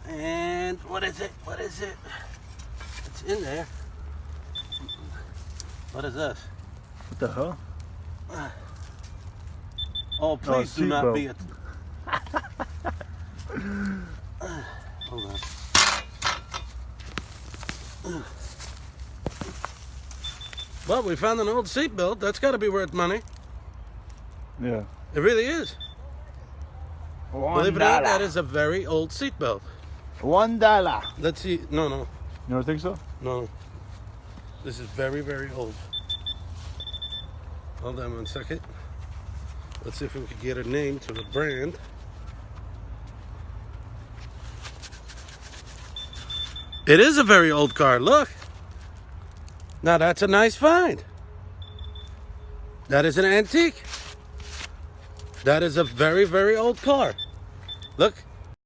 And what is it? What is it? It's in there. What is this? What the hell? Oh, please do not seatbelt. be it. Hold on. Well, we found an old seatbelt. That's got to be worth money. Yeah. It really is. Believe it or not, that $1. is a very old seatbelt. $1. Let's see. No. You don't think so? No. This is very, very old. Hold on 1 second. Let's see if we can get a name to the brand. It is a very old car. Look. Now that's a nice find. That is an antique. That is a very, very old car. Look.